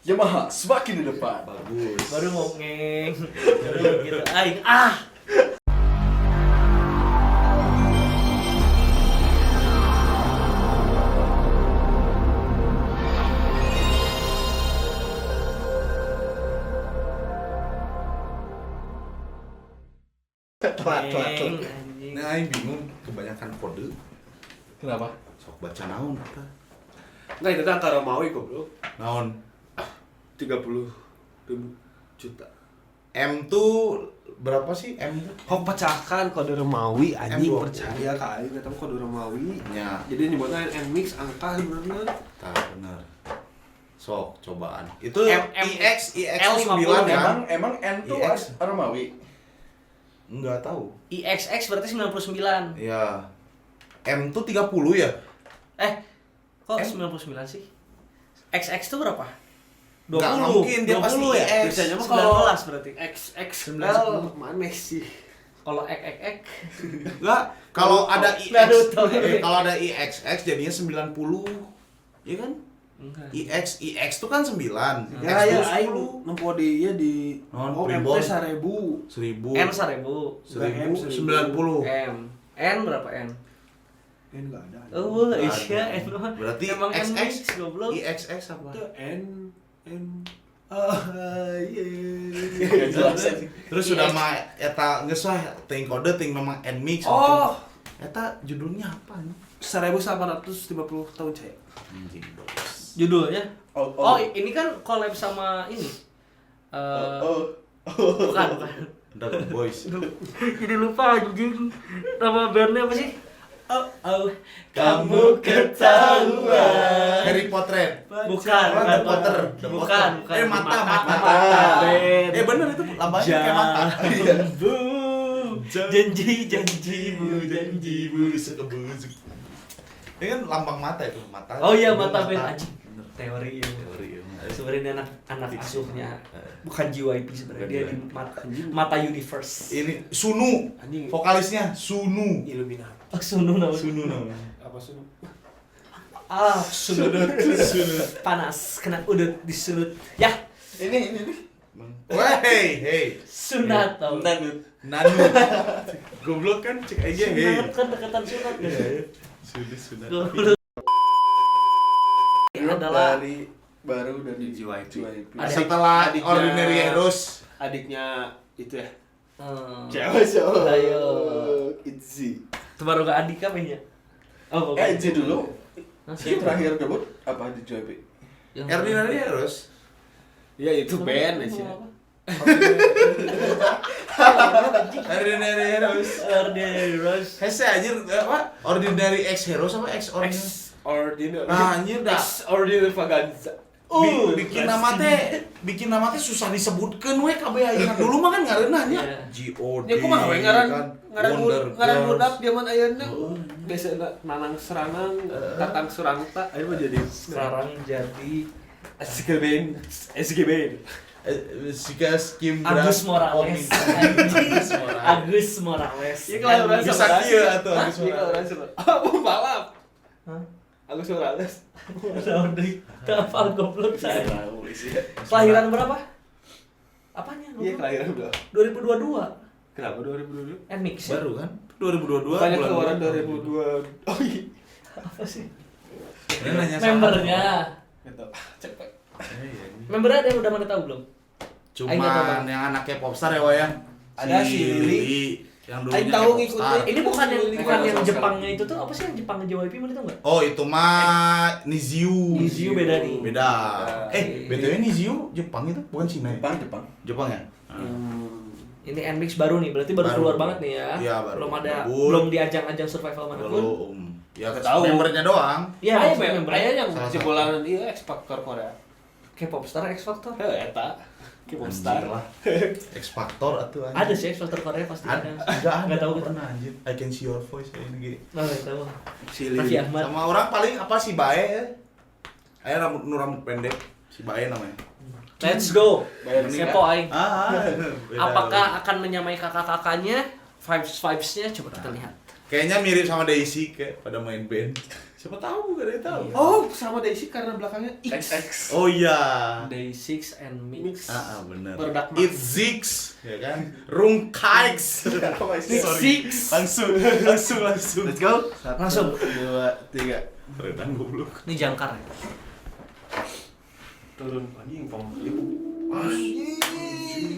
Yamaha semakin di depan. Bagus. Baru ngomong baru gitu aing Telat. anjing. Nah, aing bingung kebanyakan kode. Kenapa? Sok baca naon eta? Nah itu antara Maui goblok. Naon? 30.000 juta. M tuh berapa sih M tuh? Kok pecahkan kode Romawi anjing M20. percaya kali kata kode Romawi. Ya, Jadi nyebutnya N-mix angka sebenarnya. tak bener. Sok cobaan. Itu M IX L50 9 kan? Emang N tuh IX. Romawi. Enggak tahu. IXX berarti 99. Ya. M tuh 30 ya? Kok 99 sih? XX tuh berapa? 20. Nggak mungkin, dia 20 pasti ya? IX. Biasanya mah kalau 19 berarti. XXL mana sih? Kalau XX Enggak, kalau ada Nggak IX, tahu. kalau ada IXX jadinya 90. Iya kan? enggak. IX tuh kan 9. Ya X ya tuh aing 10. nempo dia di Primbon. MT 1000. 1000. N 1000. 1090. M. N berapa N? N enggak ada. Oh, Nggak iya ada. N mah. Berarti emang N XX, mix goblok. IXX apa? Itu N iya. Gak jelas. Terus sudah mah eta geus wah teuing kode teuing memang Nmix. Oh, Eta judulnya apa nih? 1850 tahun cek. Anjing bagus. Judulnya? Oh. Oh, ini kan collab sama ini. Bukan. Dragon Boys. Jadi lupa anjing. Nama bandnya apa sih? Kamu ketahuan. Harry Potter. Bukan. The Potter. Bukan. Mata. Band. Bener itu lambangnya kayak mata. Jambu. Janjimu sekebusuk. Ini kan lambang mata itu, mata. Oh iya, mata band anjing. Bener. Teori ya. Teori ya. Sebenarnya anak asuhnya bukan JYP sebenarnya, dia di mata universe. Ini Sunu. Anjing. Vokalisnya Sunu. Illuminati. Oh, Sunu namanya. Sunu namanya. Apa sih? Sudut. Panas, kena udut di sudut. Ya, Ini. Hey. sunat tau. Nanu. Goblok kan cek aja Sunat kan dekatan sunat ya. Sudah. Goblok. Adalah Dari baru dari JYP. Setelah Adiknya- Ordinary Heroes. Adiknya itu ya. cewek cowok. Ayo. Itzy. Itu baru gak adik apa ya? Oh, bukan. J dulu. Masih Yang terakhir debut apa di JYP? Ordinary Heroes. Ya itu band Ngomong aja. apa? Ordinary Heroes. Ordinary Rose. Hese anjir apa? Ordinary X Heroes apa X Ordinary? Ordinary. Nah, anjir dah. Ordinary Vaganza. Bikin nama teh susah disebutkeun we kabeh ayeuna. Dulu mah kan ngareunah nya. Iya. GOD. Ya kumaha we ngaran Wonder ngaran Girls. budak zaman ayeuna. Biasa nanang seranang, tatang surangta, ayo mah jadi Sekarang jadi SGB. Sikas Kim Agus Morales. Agus Morales. Iya kalau orang Bisa kieu atuh Agus Iya kalau orang Morales. Oh, balap. Hah? Agus Morales. Udah hafal goblok saya. Kelahiran berapa? Apanya? Iya kelahiran udah. 2022. Kenapa 2022? Nmix. Baru kan? 2022 Banyak bulan keluaran dua. 2002. Oh iya. Apa sih? Ini nanya sama. Membernya. Gitu. Cepet. Membernya ada yang udah mana tahu belum? Aing nggak tahu, Cuman Bang. yang anaknya popstar ya Wayang. Ada si Lili. Yang Aing dulunya tahu K-popstar. ngikutin. Ini bukan yang Ini bukan kalau yang sama Jepangnya itu tuh apa sih yang Jepang JYP mana tahu enggak? Oh itu mah Niziu. Niziu beda nih. Beda. Iya. BTW Niziu Jepang itu bukan Cina ya? Jepang. Jepang ya? Ini Nmix baru nih, berarti baru Baru. keluar banget nih ya. Iya, baru. Belum ada Baru. belum di ajang-ajang survival manapun. Belum. Ya Tahu. membernya doang. Iya, Ayo maksudnya member membernya yang Salah jebolan iya X Factor Korea. K-pop star X Factor. Eta. K-pop star Anjir lah. X Factor atuh anjir. Ada sih X Factor Korea pasti ada. Enggak ada. Nggak tahu Nggak gitu. pernah anjir. I can see your voice kayak ini. Oh, nggak tahu. Si Raffi Lili. Ahmad. Sama orang paling apa sih Bae ya? Ayo rambut pendek. Si Bae namanya. Let's go. Bayar Kepo aing. Beda. Apakah akan menyamai kakak-kakaknya? Vibes-nya coba kita lihat. Kayaknya mirip sama Daisy kayak pada main band. Siapa tahu, gak ada yang tahu. Oh, sama Daisy karena belakangnya X. XX. Oh iya. Day 6 and Mix. Benar. Berdak It's Zix, ya kan? Rungkaiks. Six. Langsung. Let's go. Langsung. 1, 2, 3. Redang goblok. Ini jangkar ya. turun anjing pom.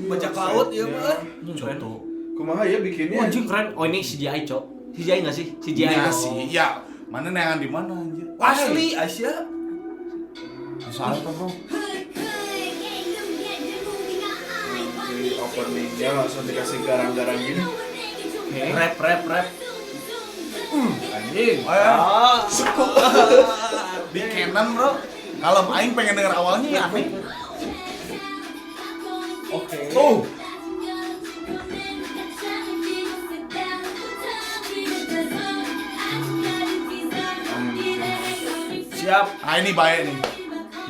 Bajak laut ya, Bang. Contoh. Kumaha ya bikinnya? Anjing keren. Oh ini CGI, Cok. CGI enggak sih? CGI. Iya sih, ya. Mana neangan di mana anjir? Asli Asia. Salah apa, Bro? Di openingnya langsung dikasih garang-garang gini. Rap. Anjing. Oh ya. Di Canon, Bro. Kalau aing pengen denger awalnya ya aneh. Oke. Tuh. Siap. Ah ini baik nih.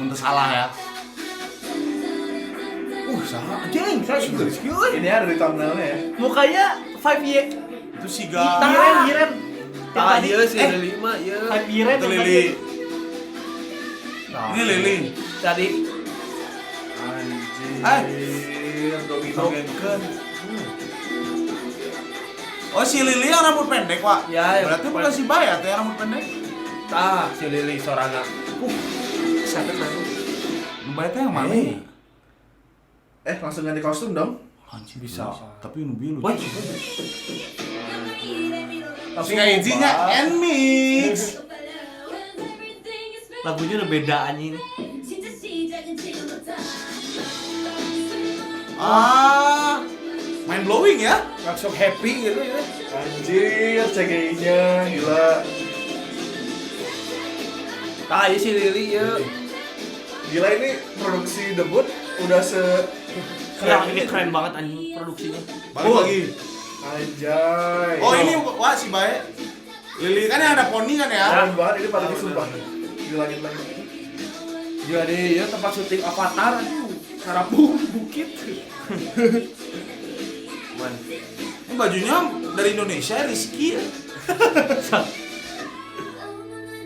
Mun salah ya. Salah anjing, saya juga skill. Ini ada di thumbnailnya ya. Mukanya 5Y. Itu si Ga. Giren. Ah iya sih ada 5 ya. 5 Giren Itu yang Lili. tadi. Ini Lili. Tadi. Anjir. Domino. Genken. Oh si Lili yang rambut pendek, Pak. Ya, yang Berarti bukan si Bayat yang rambut pendek. Tah si Lili Sorana. Sakit aku. Bayat yang mana? Langsung ganti kostum dong. Anjir bisa. Tapi nu bilu. Wah. Si izinnya Nmix. Lagunya udah beda anjing. Mind blowing ya? Langsung happy gitu ya. Anjir, CGI-nya gila. Tah iya si Lili ya. Gila ini produksi debut udah Ini keren banget anjing produksinya. Balik lagi. Anjay. Oh ini wah si Bae. Lili kan yang ada poni kan ya? keren banget ini paling sumpah. Gila. Jadi ya tempat syuting Avatar anjing. Karapu bukit. Man. Ini bajunya dari Indonesia Rizky.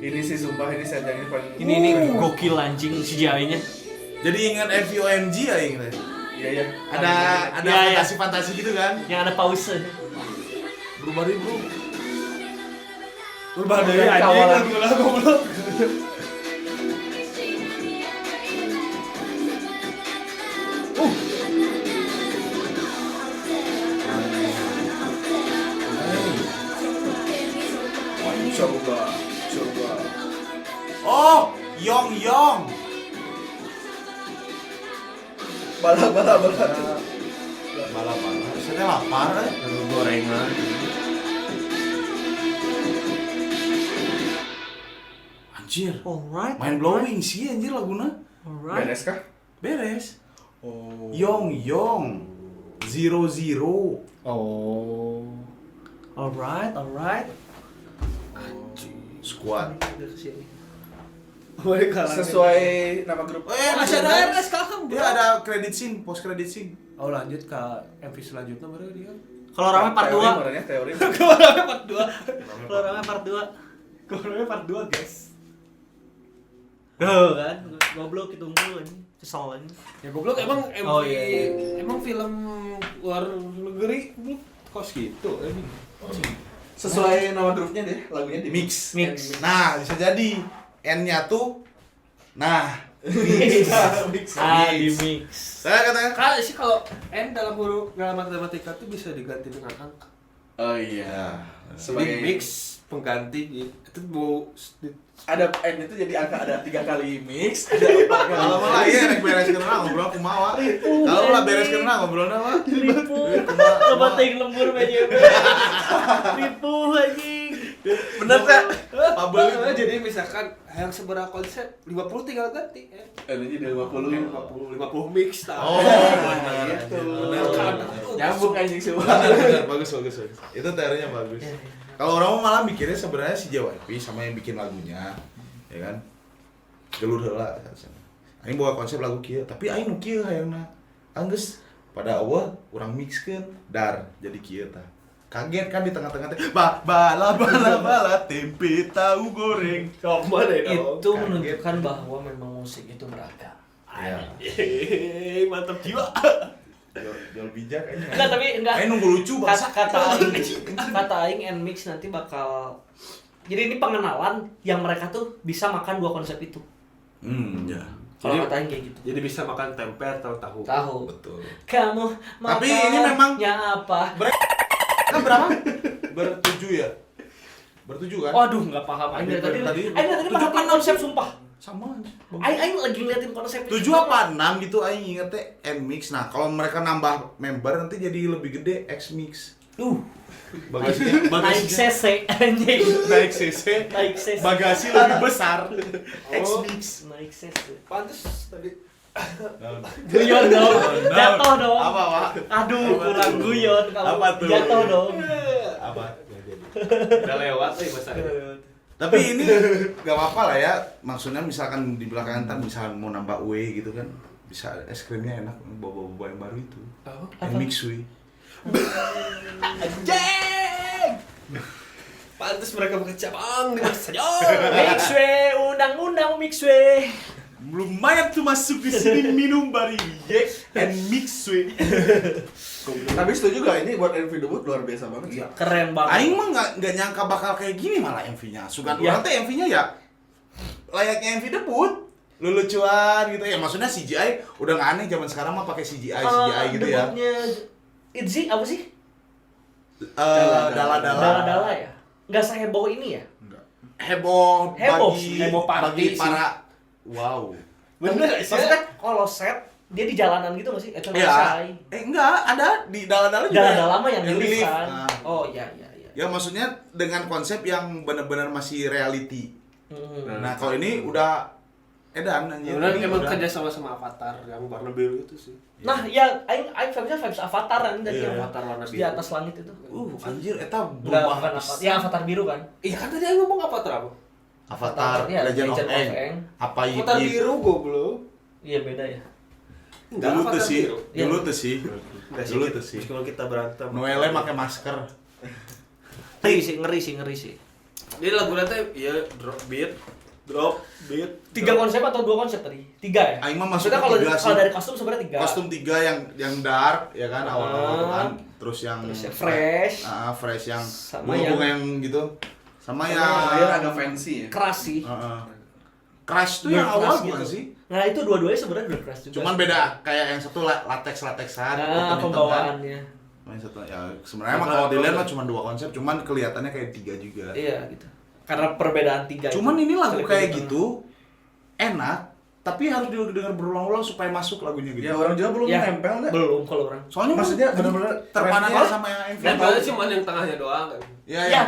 Ini sih sumpah ini setting ini paling. Ini gokil anjing CGI-nya. Jadi ingat FVOMG ya ingat. Iya. Ada Iya. fantasi gitu kan? Yang ada pause. Berubah deh bro. Berubah dari Kawalan. anjing lagu-lagu goblok. Coba. Oh, Yong. Bala. Balap. Saya lapar eh. Gorengan. Anjir. Alright. Mind blowing sih anjir laguna. Alright. Beres kah? Beres. Oh. Yong. 00. Oh. Alright. Squad. Sesuai nama grup. Masih ada RS kakak. Dia ada credit scene, post credit scene. Oh lanjut ke MV selanjutnya baru dia. Kalau ramai part 2. Teori. Kalau ramai part 2. Kalau ramai part 2. Kalau ramai part 2, guys. Tuh kan, goblok itu mulu anjing. Kesel anjing. Ya goblok emang MV Oh, iya. emang film luar negeri goblok kos gitu anjing. Sesuai nama grupnya deh, lagunya di Mix. Mix. Nah, bisa jadi N-nya tuh Di mix. Saya katakan Kalau sih kalau N dalam matematika tuh bisa diganti dengan angka. Oh iya. Sebagai mix pengganti itu mau Ada N itu jadi angka ada 3 kali mix, ada 4 kali. kalau malah iya rek beres kenal ngobrol kumaha. Kalau lah beres kenal ngobrolna mah. Ripu. Coba ting lembur meja. Ripu anjing. Bener tak? jadi misalkan yang seberapa konsep 50 tinggal ganti Ini jadi 50. 50 mix tah. Oh, benar. gitu. Benar. Benar. Nyambung anjing semua. Benar, bagus. Itu teorinya bagus. Kalau orang malah mikirnya sebenarnya si JYP sama yang bikin lagunya, ya kan? Gelur heula. Aing bawa konsep lagu kieu, tapi aing nu kieu hayangna. Anggeus pada awal urang mixkeun dar jadi kieu tah. Kaget kan di tengah-tengah bala tempe tahu goreng. Itu menunjukkan bahwa memang musik itu beragam. Ya. Mantap jiwa. Jual bijak aja. Enggak, tapi enggak. Nunggu lucu bangsa. Kata aing Nmix nanti bakal, jadi ini pengenalan yang mereka tuh bisa makan dua konsep itu. Ya. Kalau Jadi- kata aing kayak gitu. Jadi bisa makan tempe atau tahu. Tahu. Betul. Kamu Tapi ini memang- makannya apa? Kan berapa? Bertujuh ya? Bertujuh kan? Waduh, enggak paham. Aing dari tadi Tadi- paham konsep sumpah. Sama aja. Aing lagi ngeliatin konsep. 7 apa 6 gitu aing inget teh N-Mix. Nah, kalau mereka nambah member nanti jadi lebih gede X-Mix. Naik CC anjing. Naik CC, Naik CC. bagasi lebih besar. X-Mix. Naik CC. Pantes tadi. Guyon dong. Jatuh dong. Apa, Pak? Aduh, kurang guyon kamu. Apa tuh? Jatuh dong. Apa? Udah lewat nih masa Tapi ini gak apa-apa lah ya. Maksudnya misalkan di belakang ntar misalkan mau nambah UE gitu kan, bisa es krimnya enak, bawa-bawa yang baru itu. N-Mix UE. Anjing. Pantes mereka buka cabang di Masayo. Mixwe, undang-undang Mixwe. Lumayan tuh masuk ke sini minum bari ye N-Mix UE. Tapi setuju gak ini buat MV debut luar biasa banget sih. Keren banget. Aing mah nggak nyangka bakal kayak gini malah MV-nya. Sugan Ya. orang teh MV-nya ya layaknya MV debut. Lelucuan gitu ya. Maksudnya CGI udah nggak aneh zaman sekarang mah pakai CGI gitu ya. Debutnya Itzy apa sih? Dala-dala. Ya? Nggak seheboh ini ya? Heboh Heboh party bagi sih. para wow. Bener Maksudnya kalau set dia di jalanan gitu nggak sih? Itu Ya. Enggak, ada di dala-dala juga. Jalan lama yang di di lift lift. kan? Nah, Oh iya. ya maksudnya dengan konsep yang benar-benar masih reality. Hmm. Nah, kalau ini udah edan anjir. Bener Ini emang udah- kerja sama Avatar yang warna biru itu sih. Nah, ya aing vibes Avatar kan dari Iya. yang Avatar warna di biru. atas langit itu. Anjir eta Enggak, berubah. bukan Avatar. Ya Avatar biru kan? Iya kan tadi aku ngomong Avatar apa? Avatar, Iya, Legend of Legend of Aang. Aang. Apa Avatar Yip? biru goblok. Iya beda ya. Dulu tuh Avatar sih, biru. Iya. dulu tuh sih. Enggak Dulu tuh sih. Meskipun kita berantem. Noelle pakai masker. Ngeri sih. Jadi lagu nanti ya drop beat. Tiga konsep atau dua konsep tadi? Tiga ya? Aing mah Maksudnya masuknya kalau 3 sih. kalau dari kostum sebenarnya tiga. Kostum 3 yang dark ya kan awal-awal tuh kan. Terus yang fresh. fresh yang Sama bunga yang gitu. Sama Yang yang terakhir agak fancy ya. Keras sih. Crash tuh Biar yang awal keras bukan gitu. sih? Nah itu dua-duanya sebenarnya udah keras juga. Cuman beda kayak yang satu latex-latexan, Nah, hitam-hitam kan. pembawaannya. Yang satu ya sebenarnya mah kalau dilihat mah cuma 2 konsep, cuman kelihatannya kayak 3 juga. Iya gitu. Karena perbedaan tiga. Cuman itu. ini lagu Klip kayak di gitu enak, tapi harus didengar berulang-ulang supaya masuk lagunya gitu. Ya orang juga belum Ya, nempel enggak? belum kalau orang. Soalnya Maksudnya bener-bener terpana refnya- sama yang MV. Dan paling cuma yang tengahnya doang kan. Ya, Ya, ya.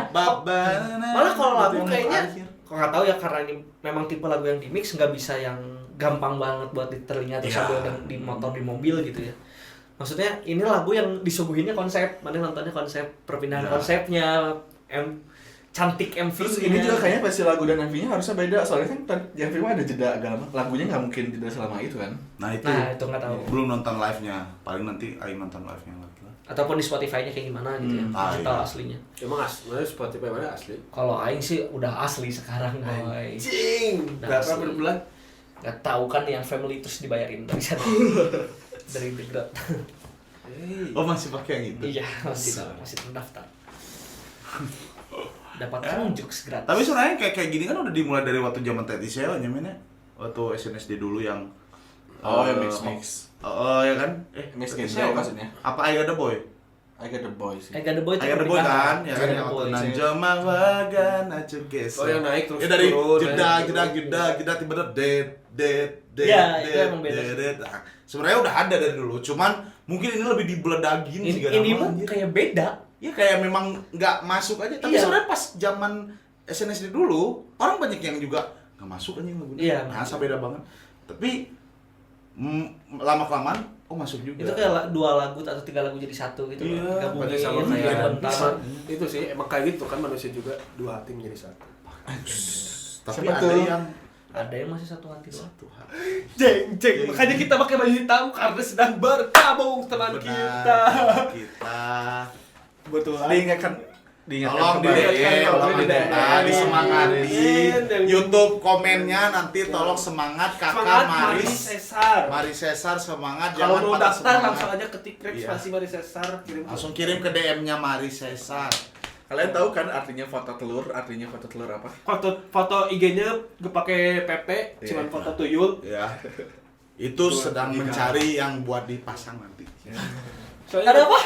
Malah kalau lagu Yang kayaknya akhir. kok nggak tahu ya karena ini memang tipe lagu yang di mix nggak bisa yang gampang banget buat di telinga atau Iya. sambil di motor di mobil gitu ya. Maksudnya ini lagu yang disuguhinnya konsep, mana nontonnya konsep perpindahan Ya. konsepnya, cantik MV. Terus ini juga kayaknya versi lagu dan MV-nya harusnya beda soalnya kan di MV mah ada jeda agak lama. Lagunya nggak mungkin jeda selama itu kan. Nah, itu. Nah itu nggak tahu. Belum nonton live-nya. Paling nanti aing nonton live-nya lagi lah. Ataupun di Spotify-nya kayak gimana gitu ya, digital iya. aslinya. Emang asli Spotify mana asli? Kalau Aing sih udah asli sekarang, boy. Cing. Udah Berapa asli. per bulan? Gak tahu kan yang family terus dibayarin dari sana. Dari The Grot. Oh, masih pakai yang itu. Iya, masih terdaftar. Dapatkan jokes gratis. Tapi sebenarnya kayak gini kan udah dimulai dari waktu zaman Tetiseo nyaminnya. Waktu SNSD dulu yang Yang mix. Oh, ya kan? Mix Tetiseo Gensel kan? maksudnya. Apa I Got The Boy? I Got The Boys. I Got The Boy itu I Got The Boy kan? Ya kan I Got yang The Boy. waktu Nanjama Waga Nacho Geso. Oh, yang naik terus Ya dari turun, jeda naik turun. tiba-tiba dead. Ya, itu emang beda. Nah, sebenarnya udah ada dari dulu, cuman mungkin ini lebih dibeledagin sih Ini mah kayak beda. Ya kayak memang nggak masuk aja. Tapi Iya. sebenarnya pas zaman SNSD dulu, orang banyak yang juga nggak masuk aja lagunya. Iya. Nah, beda banget. Tapi lama kelamaan, masuk juga. Itu kayak 2 lagu atau 3 lagu jadi satu gitu. Iya, Gabungin berarti sama jadi kayak bentar. itu sih emang kayak gitu kan manusia juga 2 hati menjadi satu. Tapi Siapa ada tuh? yang Ada yang masih satu hati doang. Tuhan. Jeng, makanya kita pakai baju hitam karena sedang berkabung teman kita. Kita Kebetulan. Diingatkan Tolong di kembali. DM, tolong di DM. DM, disemangatin. Dan- YouTube komennya nanti tolong semangat kakak Semangat Maris. Cesar. Maris Cesar semangat, Kalau mau patah daftar semangat. langsung aja ketik Iya. spasi Maris Cesar kirim. Langsung kirim ke DM-nya Maris Cesar. Kalian tahu kan artinya foto telur? Artinya foto telur apa? Foto IG-nya gak pakai PP, Iya. cuman foto tuyul. Ya. Itu sedang mencari yang buat dipasang nanti. Soalnya Ada apa?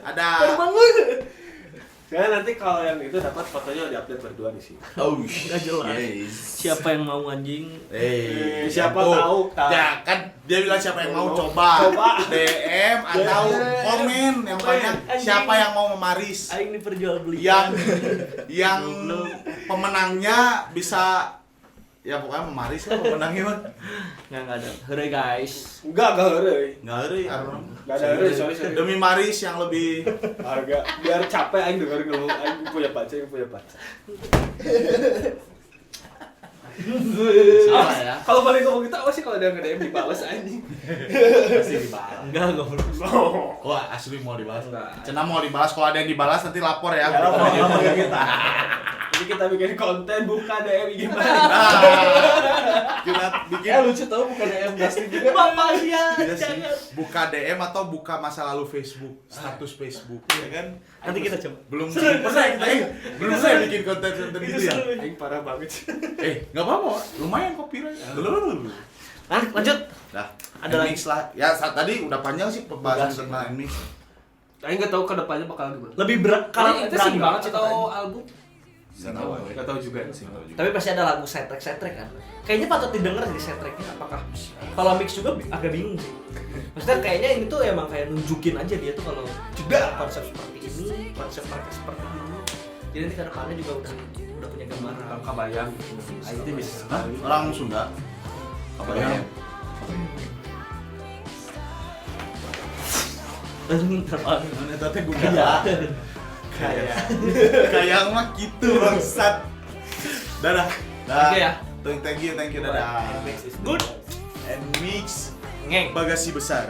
Ada Saya nanti kalau yang itu dapat fotonya diupdate berdua di sini. Oh, Nggak jelas. Siapa yang mau anjing? Siapa tuh. tahu. Ya kan dia bilang siapa yang mau coba. Coba. DM atau komen yang banyak Anjing. siapa yang mau memaris. Aing diperjualbelikan. Yang pemenangnya bisa ya pokoknya memaris lah pemenangnya mah. Nggak ada. Hore guys. Enggak heureuy. Enggak ada ya. Enggak ada heureuy, sorry. Demi Maris yang lebih Harga biar capek aing dengerin ngeluh aing punya pacar. salah ya. Kalau balik ngomong gitu apa sih kalau dia nge-DM dibalas anjing? Pasti dibalas. Enggak perlu. Wah, asli mau dibalas. Enggak. Cenah mau dibalas, kalau ada yang dibalas nanti lapor ya. Ya, lapor ke kita. Jadi kita bikin konten buka DM IG Maris. Kita bikin lucu tau bukan DM Dustin juga. Bapaknya. Iya sih. Buka DM atau buka masa lalu Facebook, status Facebook, ya kan? Nanti kita coba. Belum pernah kita belum pernah bikin konten gitu ya. Aing parah banget sih. Nggak apa-apa, lumayan copyright. Nah, lanjut. Nah, Ada ada mix lah. Ya saat tadi udah panjang sih pembahasan tentang mix. Aing enggak tahu ke depannya bakal gimana. Lebih berat kalau itu berat sih banget atau album? Nggak tahu. Enggak tahu juga. Tapi pasti ada lagu soundtrack kan. Kayaknya patut didengar di soundtracknya. Apakah kalau mix juga agak bingung sih. Maksudnya kayaknya ini tuh emang kayak nunjukin aja dia tuh kalau juga konsep seperti ini, konsep mereka seperti ini. Jadi nanti ke depannya juga udah punya gambaran. Bang Kabayang. Ah, itu bisa. Hah? Orang Sunda. Apa ya? Terbang. Mana tadi gue Iya. kayak mah gitu bangsat. Dadah. Oke ya. Thank you, dadah. Good. And mix Ngeng. bagasi besar.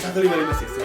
155 cc.